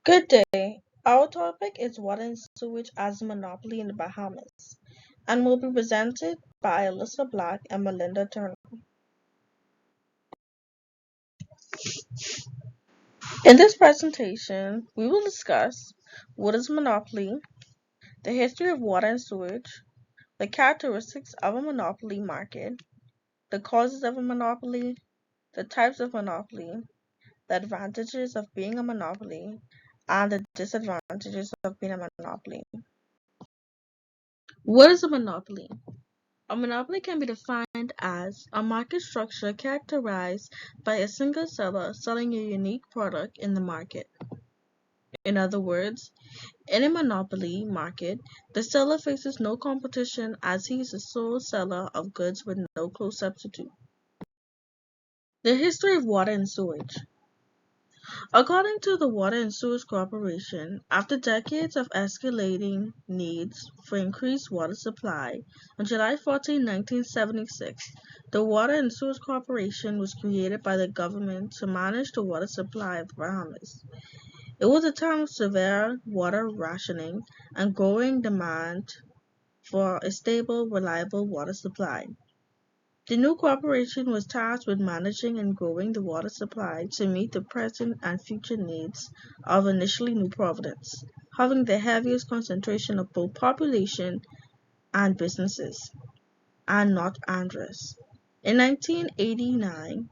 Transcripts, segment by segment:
Good day. Our topic is water and sewage as a monopoly in the Bahamas and will be presented by Alyssa Black and Melinda Turner. In this presentation, we will discuss what is a monopoly, the history of water and sewage, the characteristics of a monopoly market, the causes of a monopoly, the types of monopoly, the advantages of being a monopoly, and the disadvantages of being a monopoly. What is a monopoly? A monopoly can be defined as a market structure characterized by a single seller selling a unique product in the market. In other words, in a monopoly market, the seller faces no competition as he is the sole seller of goods with no close substitute. The history of water and sewage. According to the Water and Sewage Corporation, after decades of escalating needs for increased water supply, on July 14, 1976, the Water and Sewage Corporation was created by the government to manage the water supply of the Bahamas. It was a time of severe water rationing and growing demand for a stable, reliable water supply. The new corporation was tasked with managing and growing the water supply to meet the present and future needs of initially New Providence, having the heaviest concentration of both population and businesses, and North Andros. In 1989,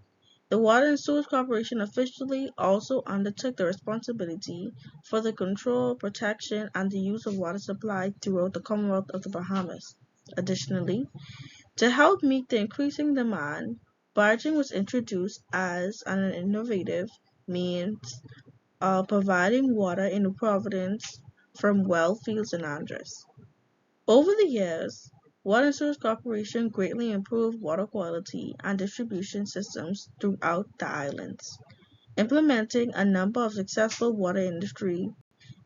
the Water and Sewage Corporation officially also undertook the responsibility for the control, protection, and the use of water supply throughout the Commonwealth of the Bahamas. Additionally, to help meet the increasing demand, barging was introduced as an innovative means of providing water in New Providence from well fields in Andros. Over the years, Water and Sewage Corporation greatly improved water quality and distribution systems throughout the islands, implementing a number of successful water industry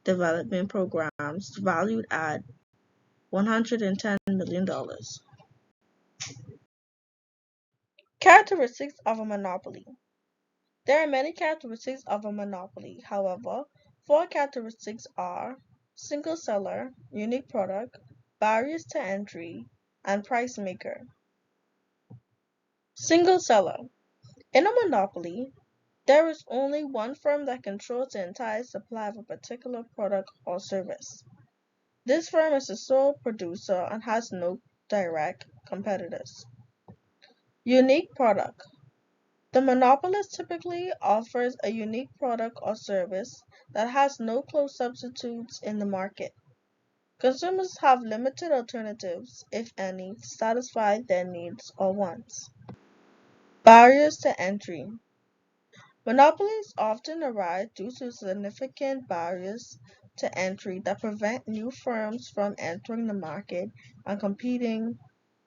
development programs valued at $110 million. Characteristics of a monopoly. There are many characteristics of a monopoly. However, four characteristics are single seller, unique product, barriers to entry, and price maker. Single seller. In a monopoly, there is only one firm that controls the entire supply of a particular product or service. This firm is the sole producer and has no direct competitors. Unique product. The monopolist typically offers a unique product or service that has no close substitutes in the market. Consumers have limited alternatives, if any, to satisfy their needs or wants. Barriers to entry. Monopolies often arise due to significant barriers to entry that prevent new firms from entering the market and competing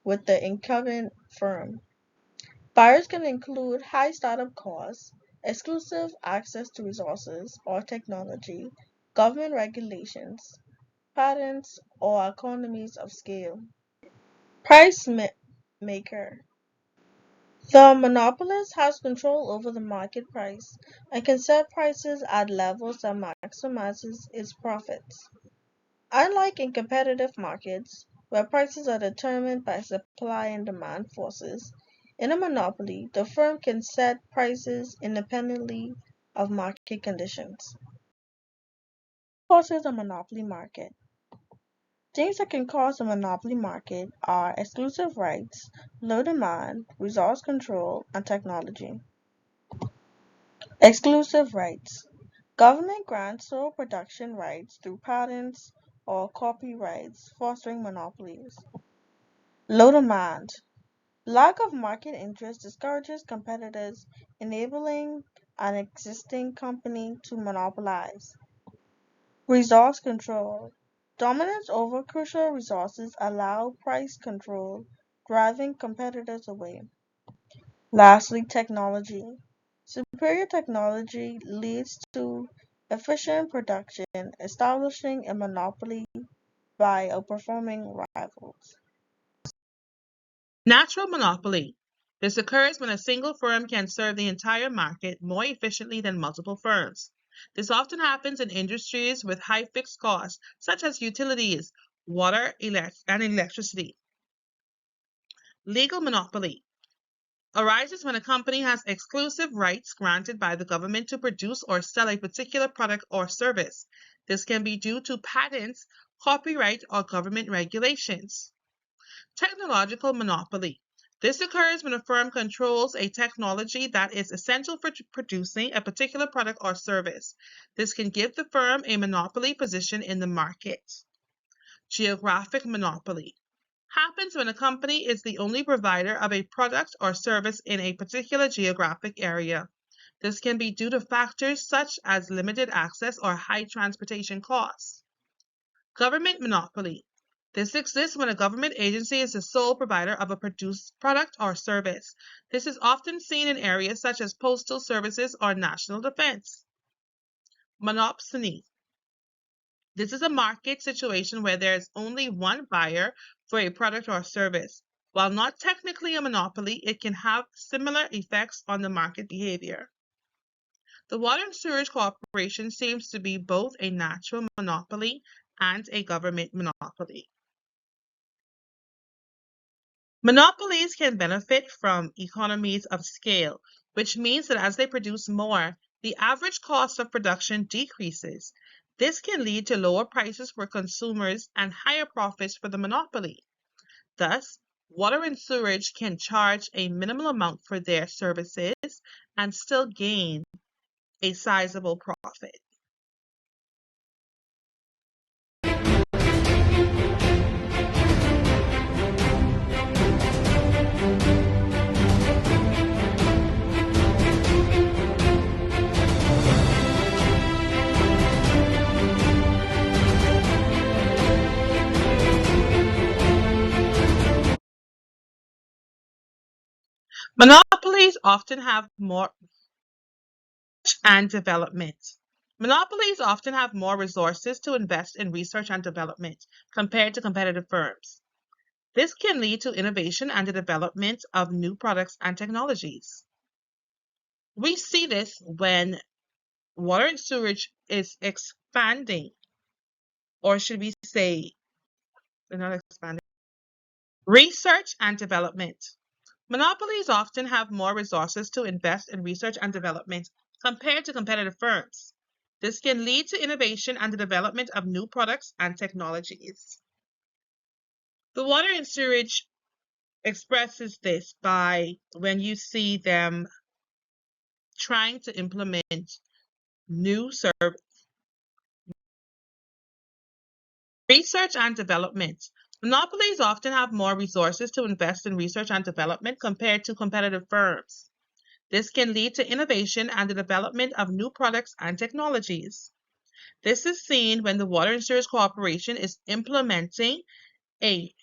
with the incumbent firm. Barriers can include high startup costs, exclusive access to resources or technology, government regulations, patents, or economies of scale. Price maker. The monopolist has control over the market price and can set prices at levels that maximizes its profits. Unlike in competitive markets, where prices are determined by supply and demand forces, in a monopoly, the firm can set prices independently of market conditions. Causes a monopoly market. Things that can cause a monopoly market are exclusive rights, low demand, resource control, and technology. Exclusive rights. Government grants sole production rights through patents or copyrights, fostering monopolies. Low demand. Lack of market interest discourages competitors, enabling an existing company to monopolize. Resource control. Dominance over crucial resources allow price control, driving competitors away. Lastly, technology. Superior technology leads to efficient production, establishing a monopoly by outperforming rivals. Natural monopoly. This occurs when a single firm can serve the entire market more efficiently than multiple firms. This often happens in industries with high fixed costs, such as utilities, water, and electricity. Legal monopoly arises when a company has exclusive rights granted by the government to produce or sell a particular product or service. This can be due to patents, copyright, or government regulations. Technological monopoly. This occurs when a firm controls a technology that is essential for producing a particular product or service. This can give the firm a monopoly position in the market. Geographic monopoly happens when a company is the only provider of a product or service in a particular geographic area. This can be due to factors such as limited access or high transportation costs. Government monopoly. This exists when a government agency is the sole provider of a produced product or service. This is often seen in areas such as postal services or national defense. Monopsony. This is a market situation where there is only one buyer for a product or service. While not technically a monopoly, it can have similar effects on the market behavior. The Water and Sewerage Corporation seems to be both a natural monopoly and a government monopoly. Monopolies can benefit from economies of scale, which means that as they produce more, the average cost of production decreases. This can lead to lower prices for consumers and higher profits for the monopoly. Thus, water and sewerage can charge a minimal amount for their services and still gain a sizable profit. Monopolies often have more and development. Monopolies often have more resources to invest in research and development compared to competitive firms. This can lead to innovation and the development of new products and technologies. We see this when water and sewage is expanding, or should we say, not expanding, research and development. Monopolies often have more resources to invest in research and development compared to competitive firms. This can lead to innovation and the development of new products and technologies. The water and sewage expresses this by when you see them trying to implement new service. Research and development. Monopolies often have more resources to invest in research and development compared to competitive firms. This can lead to innovation and the development of new products and technologies. This is seen when the Water and Sewerage Corporation is implementing a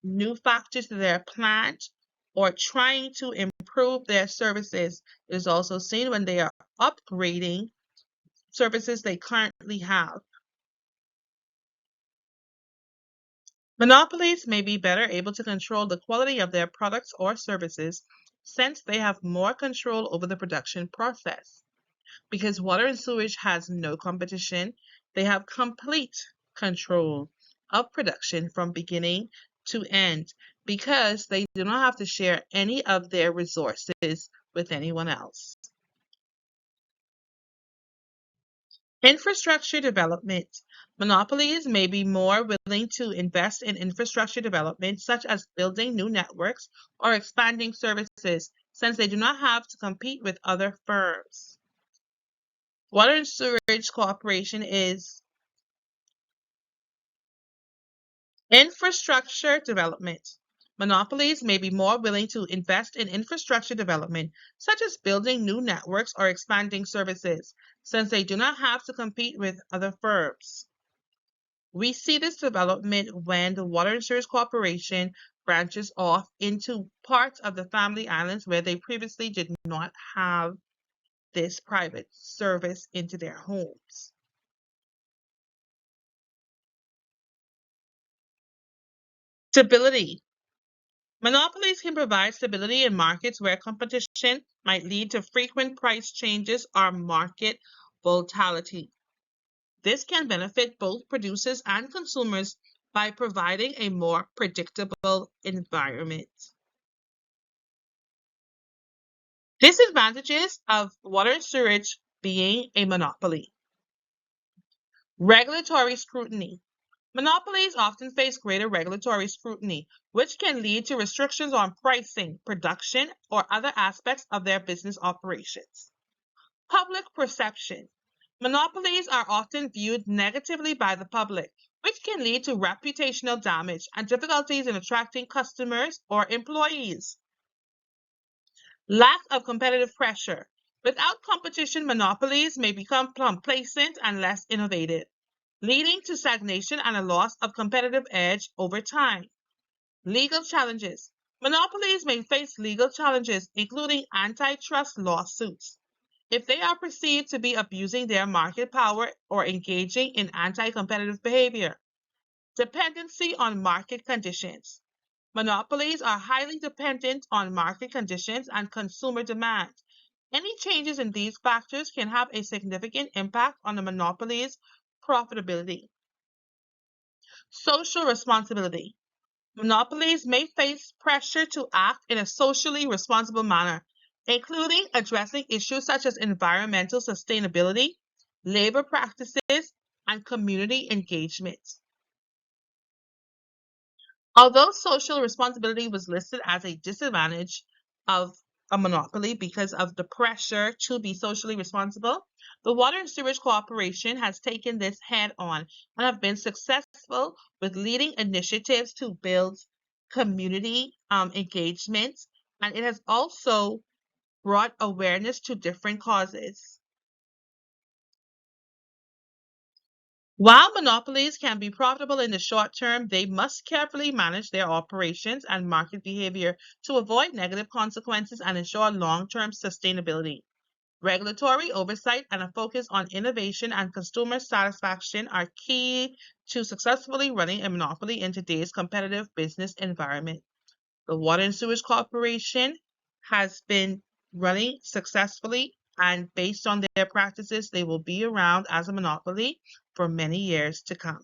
new factor to their plant or trying to improve their services. It is also seen when they are upgrading services they currently have. Monopolies may be better able to control the quality of their products or services since they have more control over the production process. Because water and sewage has no competition, they have complete control of production from beginning to end because they do not have to share any of their resources with anyone else. Infrastructure development. Monopolies may be more willing to invest in infrastructure development, such as building new networks or expanding services, since they do not have to compete with other firms. Water and Sewerage Corporation is infrastructure development. Monopolies may be more willing to invest in infrastructure development, such as building new networks or expanding services, since they do not have to compete with other firms. We see this development when the Water and Sewerage Corporation branches off into parts of the Family Islands where they previously did not have this private service into their homes. Stability. Monopolies can provide stability in markets where competition might lead to frequent price changes or market volatility. This can benefit both producers and consumers by providing a more predictable environment. Disadvantages of water and sewage being a monopoly. Regulatory scrutiny. Monopolies often face greater regulatory scrutiny, which can lead to restrictions on pricing, production, or other aspects of their business operations. Public perception. Monopolies are often viewed negatively by the public, which can lead to reputational damage and difficulties in attracting customers or employees. Lack of competitive pressure. Without competition, monopolies may become complacent and less innovative, leading to stagnation and a loss of competitive edge over time. Legal challenges. Monopolies may face legal challenges, including antitrust lawsuits, if they are perceived to be abusing their market power or engaging in anti-competitive behavior. Dependency on market conditions. Monopolies are highly dependent on market conditions and consumer demand. Any changes in these factors can have a significant impact on the monopoly's profitability. Social responsibility. Monopolies may face pressure to act in a socially responsible manner, including addressing issues such as environmental sustainability, labor practices, and community engagement. Although social responsibility was listed as a disadvantage of a monopoly because of the pressure to be socially responsible, the Water and Sewage Corporation has taken this head on and have been successful with leading initiatives to build community engagement, and it has also brought awareness to different causes. While monopolies can be profitable in the short term, they must carefully manage their operations and market behavior to avoid negative consequences and ensure long-term sustainability. Regulatory oversight and a focus on innovation and consumer satisfaction are key to successfully running a monopoly in today's competitive business environment. The Water and Sewage Corporation has been running successfully, and based on their practices, they will be around as a monopoly for many years to come.